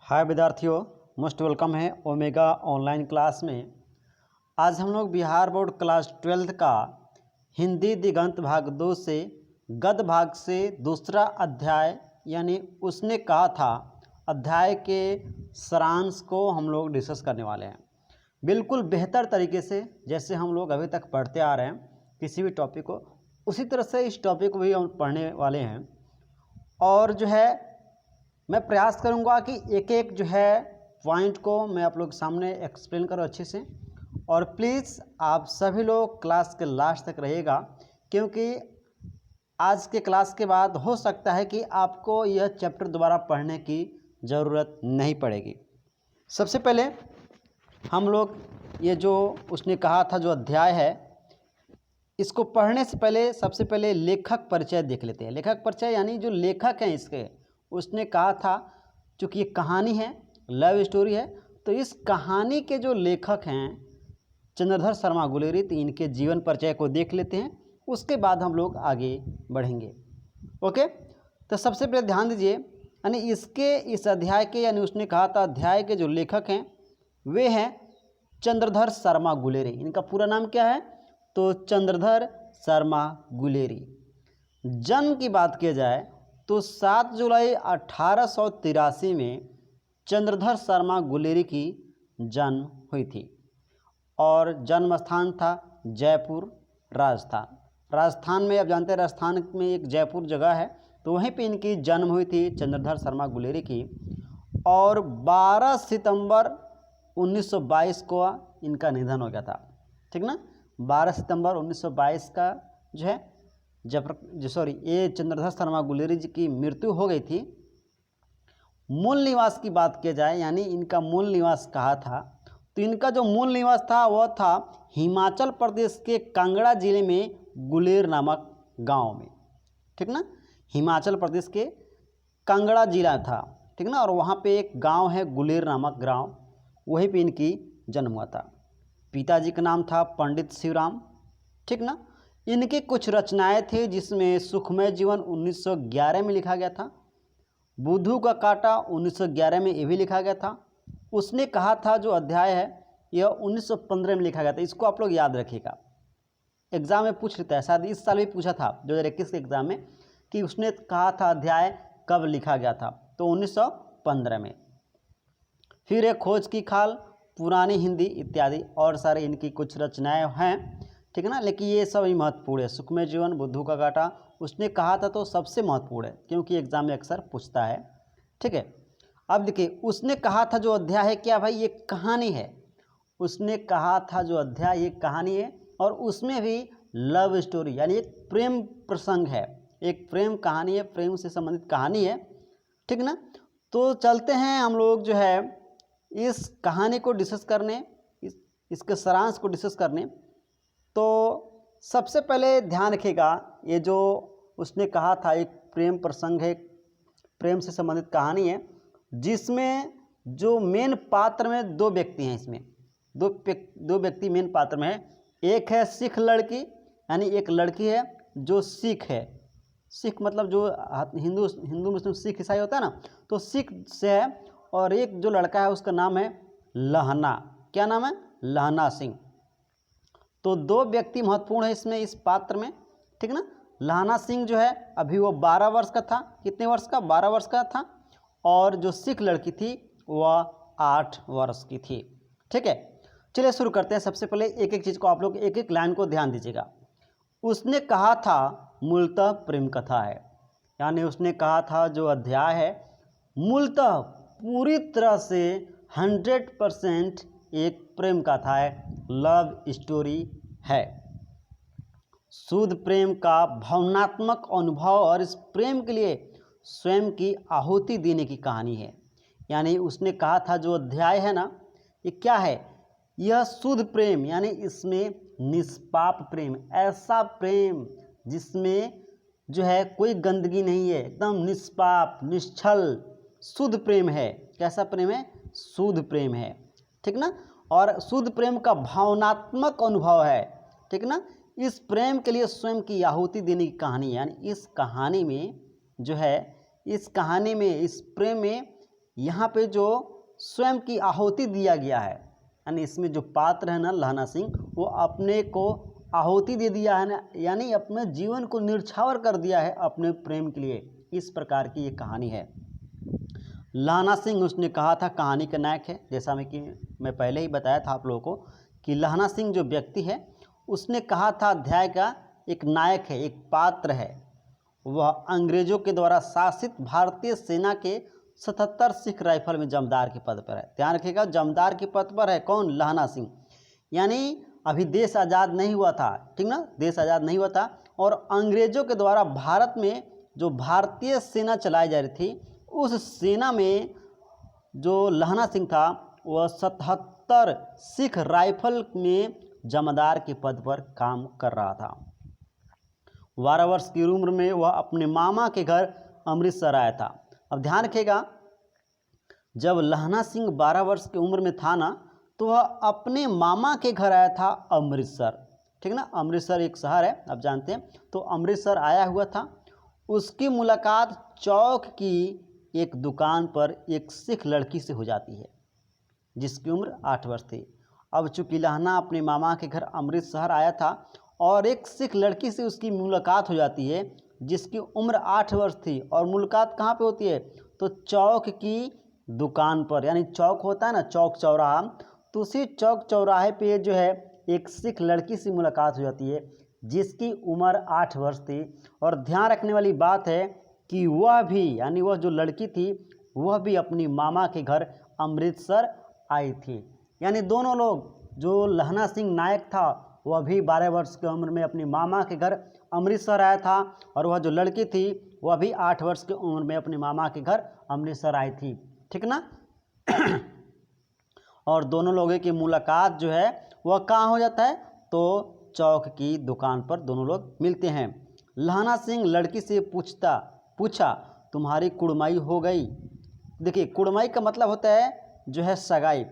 हाय विद्यार्थियों, most welcome है omega online class में। आज हम लोग बिहार बोर्ड क्लास 12 का हिंदी दिगंत भाग 2 से गद्य भाग से दूसरा अध्याय यानी उसने कहा था अध्याय के सारांश को हम लोग डिस्कस करने वाले हैं। बिल्कुल बेहतर तरीके से जैसे हम लोग अभी तक पढ़ते आ रहे हैं किसी भी टॉपिक को, उसी तरह से इस टॉपिक को भी हम पढ़ने वाले हैं। और जो है मैं प्रयास करूंगा कि एक एक जो है पॉइंट को मैं आप लोग के सामने एक्सप्लेन करूँ अच्छे से। और प्लीज़ आप सभी लोग क्लास के लास्ट तक रहिएगा, क्योंकि आज के क्लास के बाद हो सकता है कि आपको यह चैप्टर दोबारा पढ़ने की ज़रूरत नहीं पड़ेगी। सबसे पहले हम लोग ये जो उसने कहा था जो अध्याय है, इसको पढ़ने से पहले सबसे पहले लेखक परिचय देख लेते हैं। लेखक परिचय यानी जो लेखक हैं इसके, उसने कहा था चूँकि ये कहानी है, लव स्टोरी है, तो इस कहानी के जो लेखक हैं चंद्रधर शर्मा गुलेरी, तो इनके जीवन परिचय को देख लेते हैं, उसके बाद हम लोग आगे बढ़ेंगे। ओके, तो सबसे पहले ध्यान दीजिए, यानी इसके इस अध्याय के यानी उसने कहा था अध्याय के जो लेखक हैं वे हैं चंद्रधर शर्मा गुलेरी। इनका पूरा नाम क्या है? तो चंद्रधर शर्मा गुलेरी। जन्म की बात की जाए तो 7 जुलाई 1883 में चंद्रधर शर्मा गुलेरी की जन्म हुई थी और जन्म स्थान था जयपुर, राजस्थान। राजस्थान में आप जानते हैं राजस्थान में एक जयपुर जगह है, तो वहीं पे इनकी जन्म हुई थी चंद्रधर शर्मा गुलेरी की। और 12 सितंबर 1922 को इनका निधन हो गया था। ठीक ना, 12 सितंबर 1922 का जो है ये चंद्रधर शर्मा गुलेरी जी की मृत्यु हो गई थी। मूल निवास की बात की जाए यानी इनका मूल निवास कहाँ था, तो इनका जो मूल निवास था वह था हिमाचल प्रदेश के कांगड़ा जिले में गुलेर नामक गांव में। ठीक ना, हिमाचल प्रदेश के कांगड़ा जिला था। ठीक ना, और वहाँ पे एक गांव है गुलेर नामक गांव, वहीं पे इनकी जन्म हुआ था। पिताजी का नाम था पंडित शिवराम। ठीक ना, इनकी कुछ रचनाएं थी जिसमें सुखमय जीवन 1911 में लिखा गया था, बुद्धू का कांटा 1911 में ये भी लिखा गया था। उसने कहा था जो अध्याय है यह 1915 में लिखा गया था। इसको आप लोग याद रखिएगा, एग्जाम में पूछ लेता है, शायद इस साल भी पूछा था 2021 के एग्जाम में कि उसने कहा था अध्याय कब लिखा गया था, तो 1915 में। फिर एक खोज की खाल, पुरानी हिंदी इत्यादि और सारे इनकी कुछ रचनाएं हैं। ठीक है ना, लेकिन ये सब ही महत्वपूर्ण है। सुखमय जीवन, बुद्धू का कांटा उसने कहा था तो सबसे महत्वपूर्ण है, क्योंकि एग्जाम में अक्सर पूछता है। ठीक है, अब देखिए उसने कहा था जो अध्याय है क्या भाई, ये कहानी है। उसने कहा था जो अध्याय ये कहानी है और उसमें भी लव स्टोरी यानी एक प्रेम प्रसंग है, एक प्रेम कहानी है, प्रेम से संबंधित कहानी है। ठीक ना, तो चलते हैं हम लोग जो है इस कहानी को डिस्कस करने, इसके सारांश को डिस्कस करने। तो सबसे पहले ध्यान रखिएगा, ये जो उसने कहा था एक प्रेम प्रसंग है, प्रेम से संबंधित कहानी है, जिसमें जो मेन पात्र में 2 व्यक्ति हैं। इसमें दो व्यक्ति मेन पात्र में है। एक है सिख लड़की, यानी एक लड़की है जो सिख है। सिख मतलब जो हिंदू मुस्लिम सिख ईसाई होता है ना, तो सिख से है। और एक जो लड़का है उसका नाम है लहना। क्या नाम है? लहना सिंह। तो 2 व्यक्ति महत्वपूर्ण है इसमें, इस पात्र में। ठीक ना, लहना सिंह जो है अभी वो 12 वर्ष का था। कितने वर्ष का? 12 वर्ष का था। और जो सिख लड़की थी वह 8 वर्ष की थी। ठीक है, चलिए शुरू करते हैं। सबसे पहले एक एक चीज़ को आप लोग एक एक लाइन को ध्यान दीजिएगा। उसने कहा था मूलतः प्रेम कथा है, यानी उसने कहा था जो अध्याय है मूलतः पूरी तरह से 100% एक प्रेम कथा है, लव स्टोरी है। शुद्ध प्रेम का भावनात्मक अनुभव और इस प्रेम के लिए स्वयं की आहुति देने की कहानी है। यानी उसने कहा था जो अध्याय है ना, ये क्या है? यह शुद्ध प्रेम, यानी इसमें निष्पाप प्रेम, ऐसा प्रेम जिसमें जो है कोई गंदगी नहीं है, एकदम निष्पाप निश्चल शुद्ध प्रेम है। कैसा प्रेम है? शुद्ध प्रेम है। ठीक ना, और शुद्ध प्रेम का भावनात्मक अनुभव है। ठीक ना, इस प्रेम के लिए स्वयं की आहुति देने की कहानी है। यानी इस कहानी में जो है, इस कहानी में, इस प्रेम में यहाँ पे जो स्वयं की आहुति दिया गया है, यानी इसमें जो पात्र है ना लहना सिंह, वो अपने को आहुति दे दिया है ना, यानी अपने जीवन को न्यौछावर कर दिया है अपने प्रेम के लिए। इस प्रकार की ये कहानी है। लहना सिंह उसने कहा था कहानी का नायक है, जैसा मैं पहले ही बताया था आप लोगों को कि लहना सिंह जो व्यक्ति है उसने कहा था अध्याय का एक नायक है, एक पात्र है। वह अंग्रेजों के द्वारा शासित भारतीय सेना के 77 सिख राइफल में जमदार के पद पर है। ध्यान रखिएगा, जमदार के पद पर है कौन? लहना सिंह। यानी अभी देश आज़ाद नहीं हुआ था, ठीक ना, देश आज़ाद नहीं हुआ था, और अंग्रेजों के द्वारा भारत में जो भारतीय सेना चलाई जा रही थी, उस सेना में जो लहना सिंह था वह 77 सिख राइफल में जमदार के पद पर काम कर रहा था। 12 वर्ष की उम्र में वह अपने मामा के घर अमृतसर आया था। अब ध्यान रखिएगा, जब लहना सिंह 12 वर्ष की उम्र में था ना, तो वह अपने मामा के घर आया था अमृतसर, ठीक ना। अमृतसर एक शहर है, आप जानते हैं। तो अमृतसर आया हुआ था। उसकी मुलाकात चौक की एक दुकान पर एक सिख लड़की से हो जाती है जिसकी उम्र 8 वर्ष थी। अब चूँकि लहना अपने मामा के घर अमृतसर आया था और एक सिख लड़की से उसकी मुलाकात हो जाती है जिसकी उम्र 8 वर्ष थी, और मुलाकात कहाँ पे होती है? तो चौक की दुकान पर, यानी चौक होता है ना, चौक चौराहा, तो उसी चौक चौराहे पे जो है एक सिख लड़की से मुलाकात हो जाती है जिसकी उम्र 8 वर्ष थी। और ध्यान रखने वाली बात है कि वह भी, यानी वह जो लड़की थी, वह भी अपनी मामा के घर अमृतसर आई थी। यानी दोनों लोग, जो लहना सिंह नायक था वह भी 12 वर्ष की उम्र में अपनी मामा के घर अमृतसर आया था, और वह जो लड़की थी वह भी 8 वर्ष की उम्र में अपनी मामा के घर अमृतसर आई थी, ठीक ना। और दोनों लोगों की मुलाकात जो है वह कहाँ हो जाता है? तो चौक की दुकान पर दोनों लोग मिलते हैं। लहना सिंह लड़की से पूछा तुम्हारी कुड़माई हो गई। देखिए, कुड़माई का मतलब होता है जो है सगाई।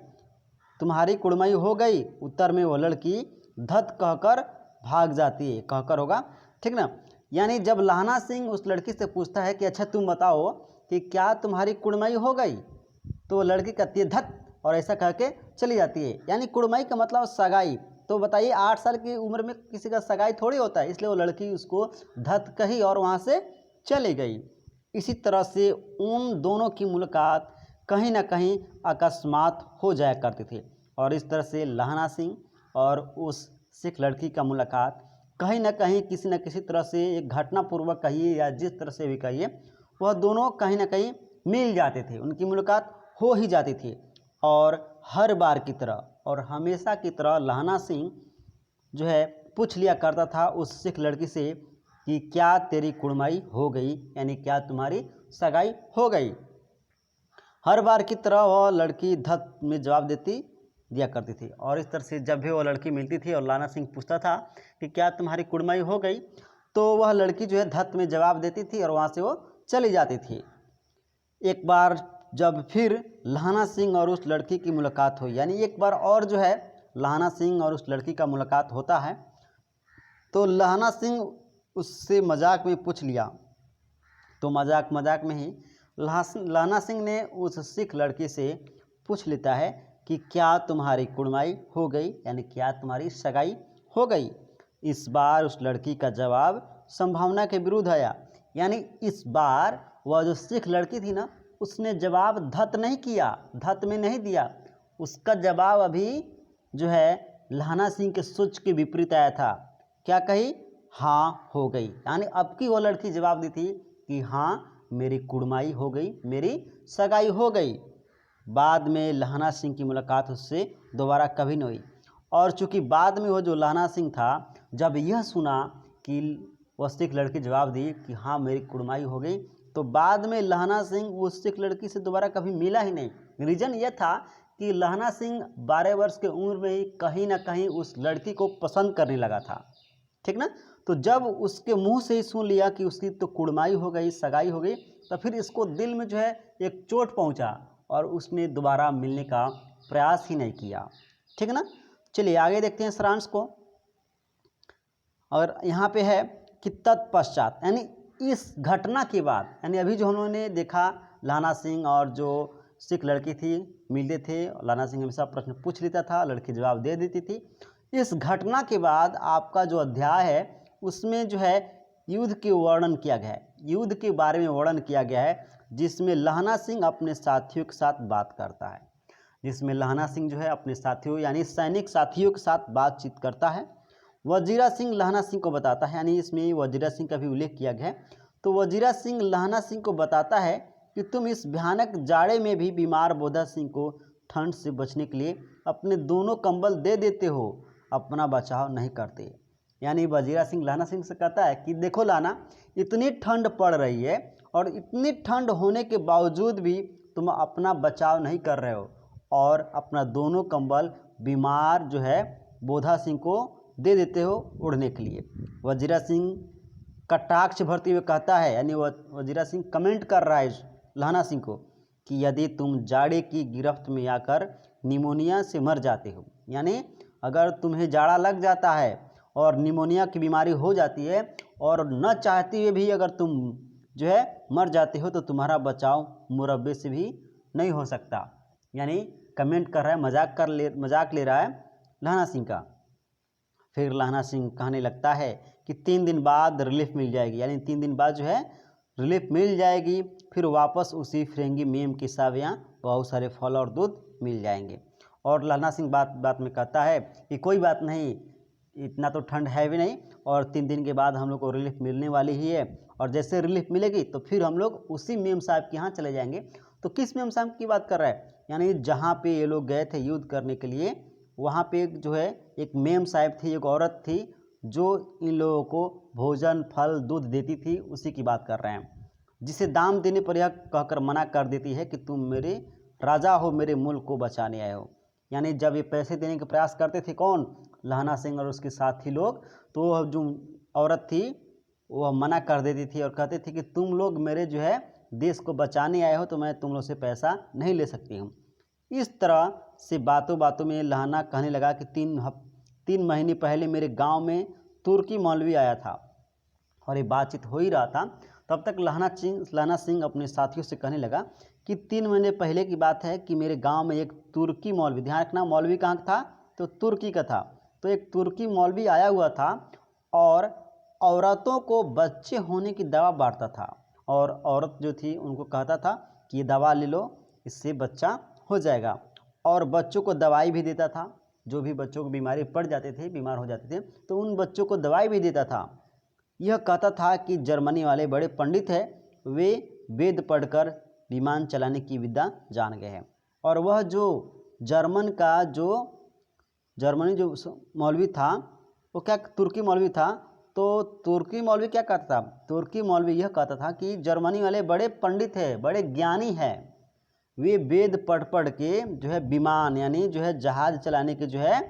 तुम्हारी कुड़माई हो गई, उत्तर में वो लड़की धत कहकर भाग जाती है, कहकर होगा, ठीक ना। यानी जब लहना सिंह उस लड़की से पूछता है कि अच्छा तुम बताओ कि क्या तुम्हारी कुड़माई हो गई, तो वो लड़की कहती है धत, और ऐसा कह के चली जाती है। यानी कुड़माई का मतलब सगाई। तो बताइए 8 साल की उम्र में किसी का सगाई थोड़ी होता है, इसलिए वो लड़की उसको धत कही और वहाँ से चली गई। इसी तरह से उन दोनों की मुलाकात कहीं ना कहीं अकस्मात हो जाया करती थी, और इस तरह से लहना सिंह और उस सिख लड़की का मुलाकात कहीं ना कहीं किसी न किसी तरह से एक घटनापूर्वक कहिए या जिस तरह से भी कहिए, वह दोनों कहीं ना कहीं मिल जाते थे, उनकी मुलाकात हो ही जाती थी। और हर बार की तरह और हमेशा की तरह लहना सिंह जो है पूछ लिया करता था उस सिख लड़की से कि क्या तेरी कुड़माई हो गई, यानी क्या तुम्हारी सगाई हो गई। हर बार की तरह वह लड़की धत में जवाब दिया करती थी, और इस तरह से जब भी वह लड़की मिलती थी और लहना सिंह पूछता था कि क्या तुम्हारी कुड़माई हो गई, तो वह लड़की जो है धत में जवाब देती थी और वहाँ से वो चली जाती थी। एक बार जब फिर लहना सिंह और उस लड़की की मुलाकात हुई, यानी एक बार और जो है लहना सिंह और उस लड़की का मुलाकात होता है, तो लहना सिंह उससे मजाक में पूछ लिया। तो मजाक में ही लहना सिंह ने उस सिख लड़की से पूछ लेता है कि क्या तुम्हारी कुड़माई हो गई, यानी क्या तुम्हारी सगाई हो गई। इस बार उस लड़की का जवाब संभावना के विरुद्ध आया, यानी इस बार वह जो सिख लड़की थी ना, उसने जवाब धत नहीं किया, धत में नहीं दिया। उसका जवाब अभी जो है लहना सिंह के सोच के विपरीत आया था। क्या कही? हाँ हो गई। यानी अब की वो लड़की जवाब दी थी कि हाँ मेरी कुड़माई हो गई, मेरी सगाई हो गई। बाद में लहना सिंह की मुलाकात उससे दोबारा कभी नहीं हुई। और चूंकि बाद में वो जो लहना सिंह था, जब यह सुना कि वह सिख लड़की जवाब दी कि हाँ मेरी कुड़माई हो गई, तो बाद में लहना सिंह उस सिख लड़की से दोबारा कभी मिला ही नहीं। रीज़न यह था कि लहना सिंह 12 वर्ष की उम्र में ही कहीं ना कहीं उस लड़की को पसंद करने लगा था, ठीक ना। तो जब उसके मुंह से ही सुन लिया कि उसकी तो कुड़माई हो गई, सगाई हो गई, तो फिर इसको दिल में जो है एक चोट पहुंचा और उसने दोबारा मिलने का प्रयास ही नहीं किया, ठीक है ना। चलिए आगे देखते हैं सारांश को। और यहाँ पे है कि तत्पश्चात, यानी इस घटना के बाद, यानी अभी जो हम लोगों ने देखा लहना सिंह और जो सिख लड़की थी, मिलते थे, लहना सिंह हमेशा प्रश्न पूछ लेता था, लड़की जवाब दे देती थी। इस घटना के बाद आपका जो अध्याय है उसमें जो है युद्ध के वर्णन किया गया है, युद्ध के बारे में वर्णन किया गया है, जिसमें लहना सिंह अपने साथियों के साथ बात करता है, जिसमें लहना सिंह जो है अपने साथियों यानी सैनिक साथियों के साथ बातचीत करता है। वजीरा सिंह लहना सिंह को बताता है, यानी इसमें वजीरा सिंह का भी उल्लेख किया गया है। तो वजीरा सिंह लहना सिंह को बताता है कि तुम इस भयानक जाड़े में भी बीमार बोधा सिंह को ठंड से बचने के लिए अपने दोनों कंबल दे देते हो, अपना बचाव नहीं करते। यानी वजीरा सिंह लहना सिंह से कहता है कि देखो लहना, इतनी ठंड पड़ रही है और इतनी ठंड होने के बावजूद भी तुम अपना बचाव नहीं कर रहे हो और अपना दोनों कंबल बीमार जो है बोधा सिंह को दे देते हो उड़ने के लिए। वजीरा सिंह कटाक्ष भरते हुए कहता है, यानी वजीरा सिंह कमेंट कर रहा है लहना सिंह को कि यदि तुम जाड़े की गिरफ्त में आकर निमोनिया से मर जाते हो, यानी अगर तुम्हें जाड़ा लग जाता है और निमोनिया की बीमारी हो जाती है और न चाहते हुए भी अगर तुम जो है मर जाते हो तो तुम्हारा बचाव मुरब्बे से भी नहीं हो सकता। यानी कमेंट कर रहा है, मजाक ले रहा है लहना सिंह का। फिर लहना सिंह कहने लगता है कि 3 दिन बाद रिलीफ मिल जाएगी, यानी 3 दिन बाद जो है रिलीफ मिल जाएगी, फिर वापस उसी फिरंगी मेम के साथ यहाँ बहुत सारे फल और दूध मिल जाएंगे। और लहना सिंह बात में कहता है कि कोई बात नहीं, इतना तो ठंड है भी नहीं और 3 दिन के बाद हम लोग को रिलीफ मिलने वाली ही है, और जैसे रिलीफ मिलेगी तो फिर हम लोग उसी मेम साहब के यहाँ चले जाएंगे। तो किस मेम साहब की बात कर रहा है, यानी जहाँ पे ये लोग गए थे युद्ध करने के लिए, वहाँ पे जो है एक मेम साहब थी, एक औरत थी जो इन लोगों को भोजन फल दूध देती थी, उसी की बात कर रहे हैं, जिसे दाम देने पर यह कहकर मना कर देती है कि तुम मेरे राजा हो, मेरे मुल्क को बचाने आए हो। यानी जब ये पैसे देने के प्रयास करते थे कौन, लहना सिंह और उसके साथी लोग, तो वह जो औरत थी वह मना कर देती थी और कहती थी कि तुम लोग मेरे जो है देश को बचाने आए हो तो मैं तुम लोग से पैसा नहीं ले सकती हूँ। इस तरह से बातों बातों में लहना कहने लगा कि 3 महीने पहले मेरे गांव में तुर्की मौलवी आया था और ये बातचीत हो ही रहा था। तब तक लहना सिंह अपने साथियों से कहने लगा कि 3 महीने पहले की बात है कि मेरे गांव में एक तुर्की मौलवी, ध्यान रखना मौलवी कहाँ का था, तो तुर्की का था, तो एक तुर्की मौलवी आया हुआ था और औरतों को बच्चे होने की दवा बांटता था, और औरत जो थी उनको कहता था कि ये दवा ले लो, इससे बच्चा हो जाएगा, और बच्चों को दवाई भी देता था। जो भी बच्चों को बीमारी पड़ जाते थे, बीमार हो जाते थे, तो उन बच्चों को दवाई भी देता था। यह कहता था कि जर्मनी वाले बड़े पंडित हैं, वे वेद पढ़कर विमान चलाने की विद्या जान गए हैं। और वह जो जर्मनी जो मौलवी था, वो क्या तुर्की मौलवी था, तो तुर्की मौलवी क्या कहता था, तुर्की मौलवी यह कहता था कि जर्मनी वाले बड़े पंडित हैं, बड़े ज्ञानी हैं, वे वेद पढ़ के जो है विमान यानी जो है जहाज चलाने के जो है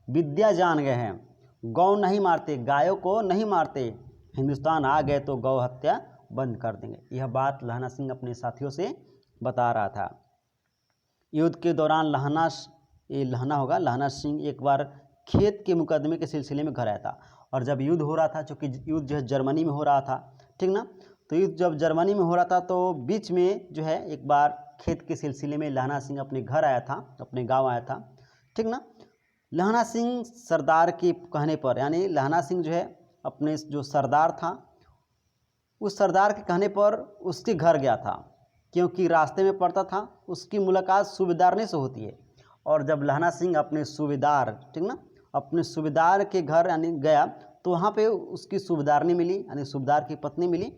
विद्या जान गए हैं। गौ नहीं मारते, गायों को नहीं मारते, हिंदुस्तान आ गए तो गौ हत्या बंद कर देंगे। यह बात लहना सिंह अपने साथियों से बता रहा था। युद्ध के दौरान लहना सिंह एक बार खेत के मुकदमे के सिलसिले में घर आया था, और जब युद्ध हो रहा था, चूँकि युद्ध जो है जर्मनी में हो रहा था, ठीक ना, तो युद्ध जब जर्मनी में हो रहा था तो बीच में जो है एक बार खेत के सिलसिले में लहना सिंह अपने घर आया था, अपने गांव आया था, ठीक ना। लहना सिंह सरदार के कहने पर, यानी लहना सिंह जो है अपने जो सरदार था उस सरदार के कहने पर उसके घर गया था, क्योंकि रास्ते में पड़ता था, उसकी मुलाकात सूबेदारनी से होती है। और जब लहना सिंह अपने सूबेदार, ठीक ना, अपने सूबेदार के घर यानी गया तो वहाँ पे उसकी सूबेदारनी मिली, यानी सूबेदार की पत्नी मिली।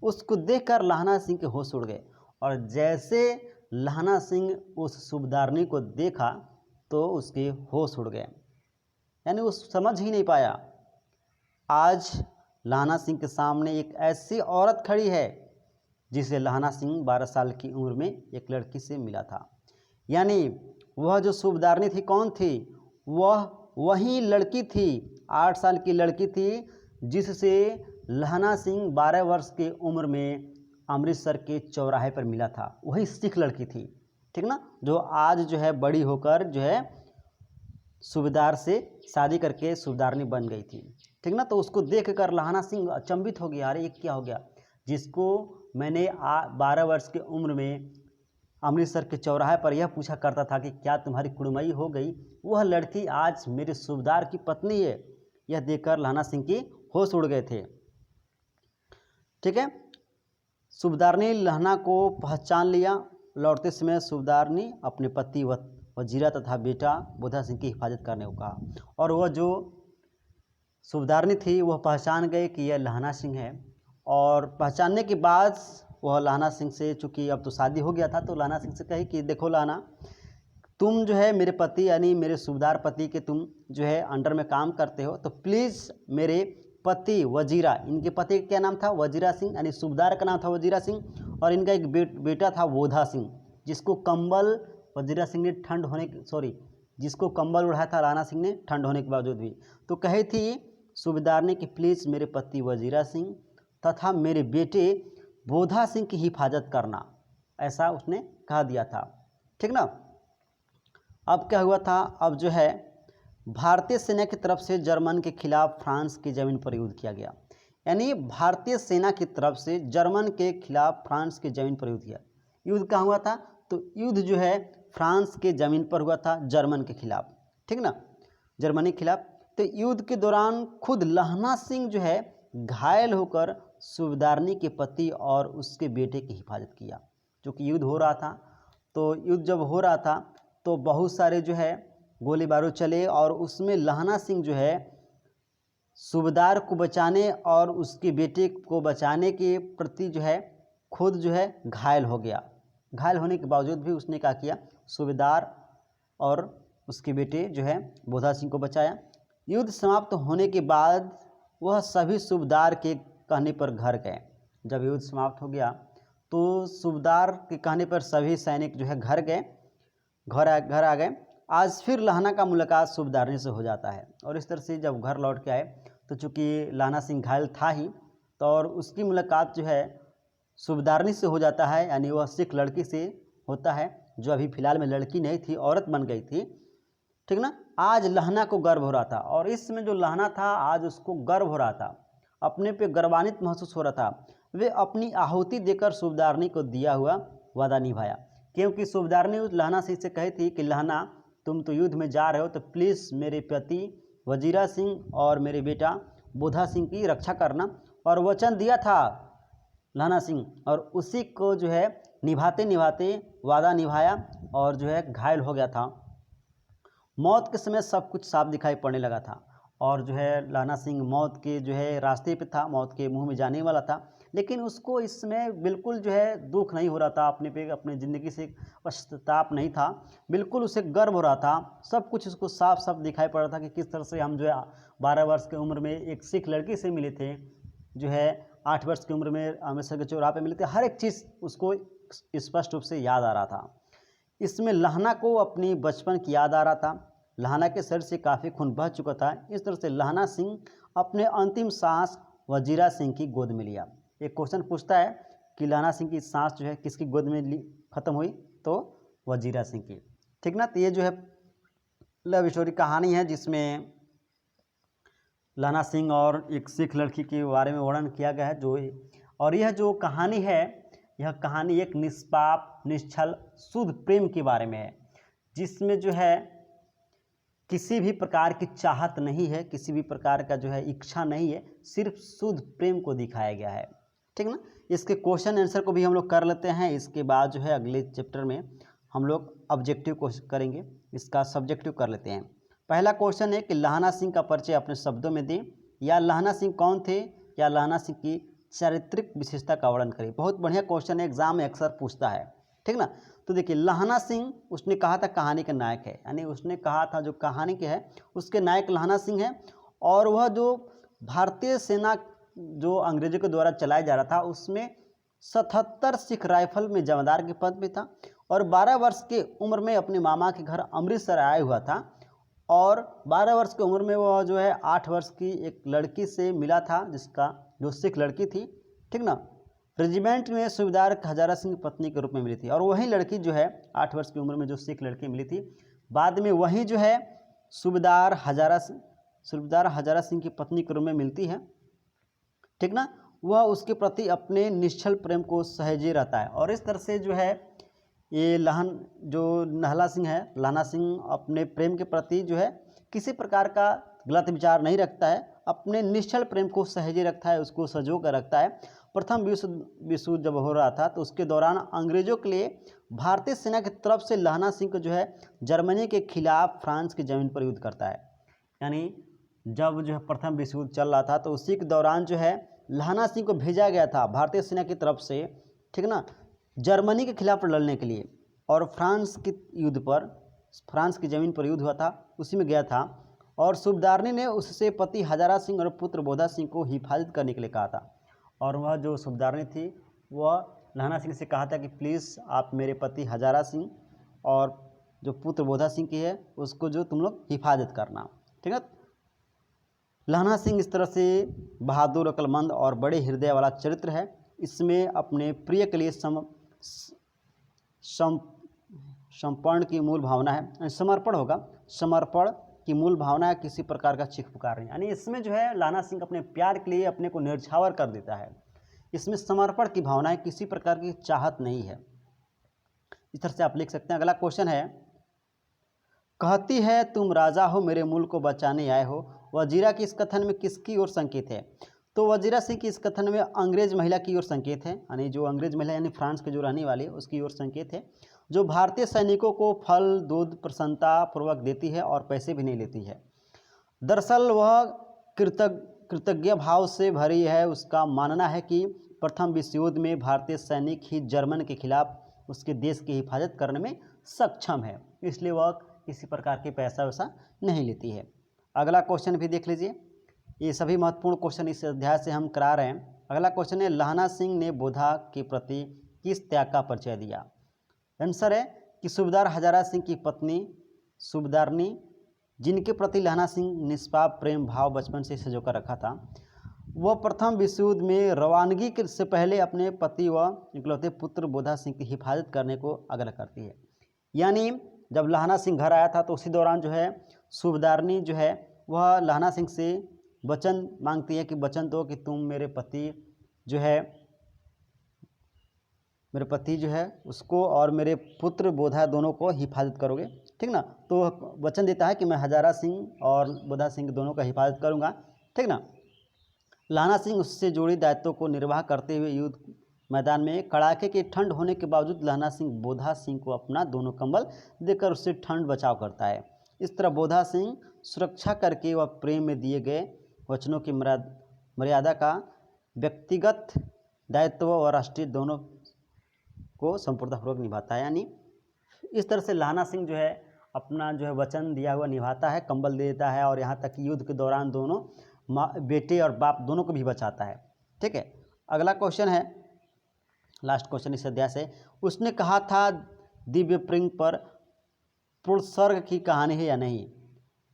उसको देखकर लहना सिंह के होश उड़ गए, और जैसे लहना सिंह उस सूबेदारनी को देखा तो उसके होश उड़ गए, यानी वो समझ ही नहीं पाया। आज लहना सिंह के सामने एक ऐसी औरत खड़ी है जिसे लहना सिंह 12 साल की उम्र में एक लड़की से मिला था। यानी वह जो सूबेदारनी थी कौन थी, वह वही लड़की थी, 8 साल की लड़की थी, जिससे लहना सिंह 12 वर्ष की उम्र में अमृतसर के चौराहे पर मिला था। वही सिख लड़की थी, ठीक ना, जो आज जो है बड़ी होकर जो है सूबेदार से शादी करके सूबेदारनी बन गई थी, ठीक ना। तो उसको देखकर लहना सिंह अचंभित हो गया, अरे ये क्या हो गया, जिसको मैंने 12 वर्ष की उम्र में अमृतसर के चौराहे पर यह पूछा करता था कि क्या तुम्हारी कुड़मई हो गई, वह लड़की आज मेरे सूबेदार की पत्नी है। यह देखकर लहना सिंह की होश उड़ गए थे। ठीक है, सूबेदार ने लहना को पहचान लिया। लौटते समय सूबेदार ने अपने पति वजीरा तथा बेटा बोधा सिंह की हिफाजत करने को कहा, और वह जो सूबेदारनी थी वह पहचान गए कि यह लहना सिंह है। और पहचानने के बाद वह लहना सिंह से, चूँकि अब तो शादी हो गया था, तो लहना सिंह से कही कि देखो लहना, तुम जो है मेरे पति यानी मेरे सूबेदार पति के तुम जो है अंडर में काम करते हो, तो प्लीज़ मेरे पति वजीरा, इनके पति का क्या नाम था, वजीरा सिंह, यानी सूबेदार का नाम था वजीरा सिंह, और इनका एक बेटा था बोधा सिंह, जिसको कंबल वजीरा सिंह ने ठंड होने जिसको कंबल उड़ाया था लहना सिंह ने ठंड होने के बावजूद भी। तो कही थी सूबेदार ने कि प्लीज़ मेरे पति वजीरा सिंह तथा मेरे बेटे बोधा सिंह की हिफाजत करना, ऐसा उसने कहा दिया था। ठीक ना। अब क्या हुआ था, अब जो है भारतीय सेना की तरफ से जर्मन के खिलाफ फ्रांस की ज़मीन पर युद्ध किया गया। यानी भारतीय सेना की तरफ से जर्मन के खिलाफ फ्रांस की ज़मीन पर युद्ध किया। युद्ध कहाँ हुआ था, तो युद्ध जो है फ्रांस के ज़मीन पर हुआ था जर्मन के खिलाफ। ठीक ना, जर्मनी के खिलाफ। तो युद्ध के दौरान खुद लहना सिंह जो है घायल होकर सूबेदारनी के पति और उसके बेटे की हिफाजत किया। क्योंकि युद्ध हो रहा था, तो युद्ध जब हो रहा था तो बहुत सारे जो है गोली बारूद चले, और उसमें लहना सिंह जो है सूबेदार को बचाने और उसके बेटे को बचाने के प्रति जो है खुद जो है घायल हो गया। घायल होने के बावजूद भी उसने क्या किया, सूबेदार और उसके बेटे जो है बोधा सिंह को बचाया। युद्ध समाप्त होने के बाद वह सभी सूबेदार के कहने पर घर गए। जब युद्ध समाप्त हो गया तो सूबेदार के कहने पर सभी सैनिक जो है घर गए, घर आ गए। आज फिर लहना का मुलाकात सूबेदारनी से हो जाता है, और इस तरह से जब घर लौट के आए तो चूँकि लहना सिंह घायल था ही, तो और उसकी मुलाकात जो है सूबेदारनी से हो जाता है, यानी वह सिख लड़की से होता है, जो अभी फ़िलहाल में लड़की नहीं थी, औरत बन गई थी। ठीक ना। आज लहना को गर्व हो रहा था, और इस समय जो लहना था आज उसको गर्व हो रहा था, अपने पे गर्वान्वित महसूस हो रहा था। वे अपनी आहुति देकर सूबेदारनी को दिया हुआ वादा निभाया, क्योंकि सूबेदारनी उस लहना सिंह से कही थी कि लहना, तुम तो युद्ध में जा रहे हो, तो प्लीज़ मेरे पति वजीरा सिंह और मेरे बेटा बोधा सिंह की रक्षा करना, और वचन दिया था लहना सिंह, और उसी को जो है निभाते निभाते वादा निभाया, और जो है घायल हो गया था। मौत के समय सब कुछ साफ दिखाई पड़ने लगा था, और जो है लहना सिंह मौत के जो है रास्ते पे था, मौत के मुंह में जाने वाला था, लेकिन उसको इसमें बिल्कुल जो है दुख नहीं हो रहा था, अपने पे अपने ज़िंदगी से पश्चाताप नहीं था, बिल्कुल उसे गर्व हो रहा था। सब कुछ उसको साफ साफ दिखाई पड़ रहा था कि किस तरह से हम जो है 12 वर्ष की उम्र में एक सिख लड़की से मिले थे, जो है 8 वर्ष की उम्र में अमृतसर के चौराहे पे मिले थे। हर एक चीज़ उसको स्पष्ट रूप से याद आ रहा था। इसमें लहना को अपनी बचपन की याद आ रहा था। लहना के शरीर से काफ़ी खून बह चुका था। इस तरह से लहना सिंह अपने अंतिम सांस वजीरा सिंह की गोद में लिया। एक क्वेश्चन पूछता है कि लहना सिंह की सांस जो है किसकी गोद में ख़त्म हुई, तो वजीरा सिंह की। ठीक ना। तो ये जो है लव स्टोरी कहानी है, जिसमें लहना सिंह और एक सिख लड़की के बारे में वर्णन किया गया है। और यह जो कहानी है, यह कहानी एक निष्पाप, निश्चल, शुद्ध प्रेम के बारे में है, जिसमें जो है किसी भी प्रकार की चाहत नहीं है, किसी भी प्रकार का जो है इच्छा नहीं है, सिर्फ शुद्ध प्रेम को दिखाया गया है। ठीक ना। इसके क्वेश्चन आंसर को भी हम लोग कर लेते हैं। इसके बाद जो है अगले चैप्टर में हम लोग ऑब्जेक्टिव क्वेश्चन करेंगे, इसका सब्जेक्टिव कर लेते हैं। पहला क्वेश्चन है कि लहना सिंह का परिचय अपने शब्दों में दें, या लहना सिंह कौन थे, या लहना सिंह की चारित्रिक विशेषता का वर्णन करें। बहुत बढ़िया क्वेश्चन है, एग्जाम में अक्सर पूछता है। ठीक ना। तो देखिए, लहना सिंह उसने कहा था कहानी का नायक है, यानी उसने कहा था जो कहानी के है उसके नायक लहना सिंह है, और वह जो भारतीय सेना जो अंग्रेजों के द्वारा चलाया जा रहा था उसमें 77 सिख राइफल में जमादार के पद पे था, और 12 वर्ष के उम्र में अपने मामा के घर अमृतसर आया हुआ था, और 12 वर्ष की उम्र में वह जो है 8 वर्ष की एक लड़की से मिला था, जिसका जो सिख लड़की थी। ठीक ना। रेजिमेंट में सूबेदार हजारा सिंह की पत्नी के रूप में मिली थी, और वही लड़की जो है 8 वर्ष की उम्र में जो सिख लड़की मिली थी, बाद में वही जो है सूबेदार हजारा सिंह की पत्नी के रूप में मिलती है। ठीक ना। वह उसके प्रति अपने निश्चल प्रेम को सहेजे रहता है, और इस तरह से जो है ये जो नहला सिंह है, लहना सिंह अपने प्रेम के प्रति जो है किसी प्रकार का गलत विचार नहीं रखता है, अपने निश्चल प्रेम को सहेजे रखता है, उसको सजो कर रखता है। प्रथम विश्व जब हो रहा था तो उसके दौरान अंग्रेजों के लिए भारतीय सेना की तरफ से लहना सिंह को जो है जर्मनी के खिलाफ फ्रांस की ज़मीन पर युद्ध करता है। यानी जब जो है प्रथम विश्व युद्ध चल रहा था तो उसी के दौरान जो है लहना सिंह को भेजा गया था भारतीय सेना की तरफ से, ठीक ना, जर्मनी के खिलाफ लड़ने के लिए, और फ्रांस की ज़मीन पर युद्ध हुआ था, उसी में गया था। और सूबेदारनी ने उससे पति हजारा सिंह और पुत्र बोधा सिंह को हिफाजत करने के लिए कहा था। और वह जो सूबेदारनी थी वह लहना सिंह से कहा था कि प्लीज़ आप मेरे पति हजारा सिंह और जो पुत्र बोधा सिंह की है उसको जो तुम लोग हिफाजत करना, ठीक है। लहना सिंह इस तरह से बहादुर, अक्लमंद और बड़े हृदय वाला चरित्र है। इसमें अपने प्रिय के लिए समर्पण की मूल भावना है, समर्पण की मूल भावना है, किसी प्रकार का चीख पुकार नहीं। यानी इसमें जो है लहना सिंह अपने प्यार के लिए अपने को न्यौछावर कर देता है। इसमें समर्पण की भावना है, किसी प्रकार की चाहत नहीं है। इस तरह से आप लिख सकते हैं। अगला क्वेश्चन है, कहती है तुम राजा हो मेरे मुल्क को बचाने आए हो, वजीरा की इस कथन में किसकी ओर संकेत है? तो वजीरा सिंह की इस कथन में अंग्रेज महिला की ओर संकेत है, यानी जो अंग्रेज महिला यानी फ्रांस के जो रहने वाली है उसकी ओर संकेत है, जो भारतीय सैनिकों को फल दूध प्रसन्नता पूर्वक देती है और पैसे भी नहीं लेती है। दरअसल वह कृतज्ञ भाव से भरी है। उसका मानना है कि प्रथम विश्व युद्ध में भारतीय सैनिक ही जर्मन के खिलाफ उसके देश की हिफाजत करने में सक्षम है, इसलिए वह किसी प्रकार के पैसा वैसा नहीं लेती है। अगला क्वेश्चन भी देख लीजिए, ये सभी महत्वपूर्ण क्वेश्चन इस अध्याय से हम करा रहे हैं। अगला क्वेश्चन है, लहना सिंह ने बोधा के प्रति किस त्याग का परिचय दिया? आंसर है कि सूबेदार हजारा सिंह की पत्नी सूबेदारनी, जिनके प्रति लहना सिंह निष्पाप प्रेम भाव बचपन से सजोकर रखा था, वह प्रथम विश्व युद्ध में रवानगी से पहले अपने पति व इकलौते पुत्र बोधा सिंह की हिफाजत करने को आग्रह करती है। यानी जब लहना सिंह घर आया था तो उसी दौरान जो है सूबेदारनी जो है वह लहना सिंह से वचन मांगती है कि वचन दो कि तुम मेरे पति जो है उसको और मेरे पुत्र बोधा दोनों को हिफाजत करोगे, ठीक ना। तो वचन देता है कि मैं हजारा सिंह और बोधा सिंह दोनों का हिफाजत करूंगा, ठीक ना। लहना सिंह उससे जुड़ी दायित्वों को निर्वाह करते हुए युद्ध मैदान में कड़ाके की ठंड होने के बावजूद लहना सिंह बोधा सिंह को अपना दोनों कंबल देकर उससे ठंड बचाव करता है। इस तरह बोधा सिंह सुरक्षा करके वह प्रेम में दिए गए वचनों की मर्यादा का व्यक्तिगत दायित्व और राष्ट्रीय दोनों को संपूर्णतापूर्वक निभाता है। यानी इस तरह से लहना सिंह जो है अपना जो है वचन दिया हुआ निभाता है, कंबल दे देता है और यहाँ तक कि युद्ध के दौरान दोनों बेटे और बाप दोनों को भी बचाता है, ठीक है। अगला क्वेश्चन है, लास्ट क्वेश्चन इस अध्याय से, उसने कहा था दिव्य प्रेम पर पुरुषर्ग की कहानी है या नहीं?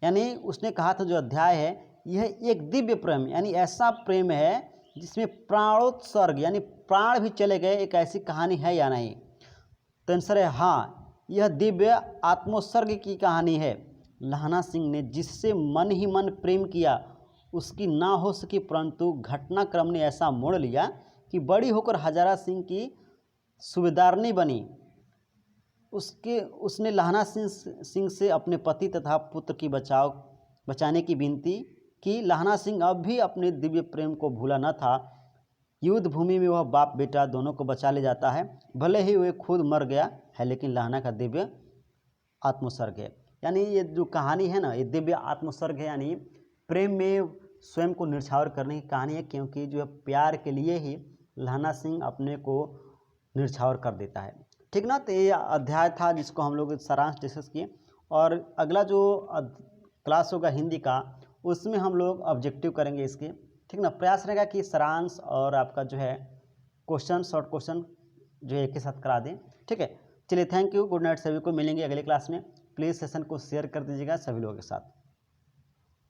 यानी उसने कहा था जो अध्याय है यह एक दिव्य प्रेम यानी ऐसा प्रेम है जिसमें प्राणोत्सर्ग यानी प्राण भी चले गए, एक ऐसी कहानी है या नहीं? तो आंसर है हाँ, यह दिव्य आत्मोत्सर्ग की कहानी है। लहना सिंह ने जिससे मन ही मन प्रेम किया उसकी ना हो सकी, परंतु घटनाक्रम ने ऐसा मोड़ लिया कि बड़ी होकर हजारा सिंह की सूबेदारनी बनी। उसने लहना सिंह से अपने पति तथा पुत्र की बचाने की विनती कि लहना सिंह अब भी अपने दिव्य प्रेम को भूला न था। युद्ध भूमि में वह बाप बेटा दोनों को बचा ले जाता है, भले ही वह खुद मर गया है, लेकिन लहना का दिव्य आत्मोत्सर्ग है। यानी ये जो कहानी है ना, ये दिव्य आत्मोत्सर्ग है, यानी प्रेम में स्वयं को निछावर करने की कहानी है, क्योंकि जो है प्यार के लिए ही लहना सिंह अपने को निछावर कर देता है, ठीक ना। तो ये अध्याय था जिसको हम लोग सारांश डिस्कस किए, और अगला जो क्लास होगा हिंदी का उसमें हम लोग ऑब्जेक्टिव करेंगे इसके, ठीक ना। प्रयास रहेगा कि सारांश और आपका जो है क्वेश्चन, शॉर्ट क्वेश्चन जो है एक के साथ करा दें, ठीक है। चलिए, थैंक यू, गुड नाइट सभी को, मिलेंगे अगले क्लास में। प्लीज़ सेशन को शेयर कर दीजिएगा सभी लोगों के साथ।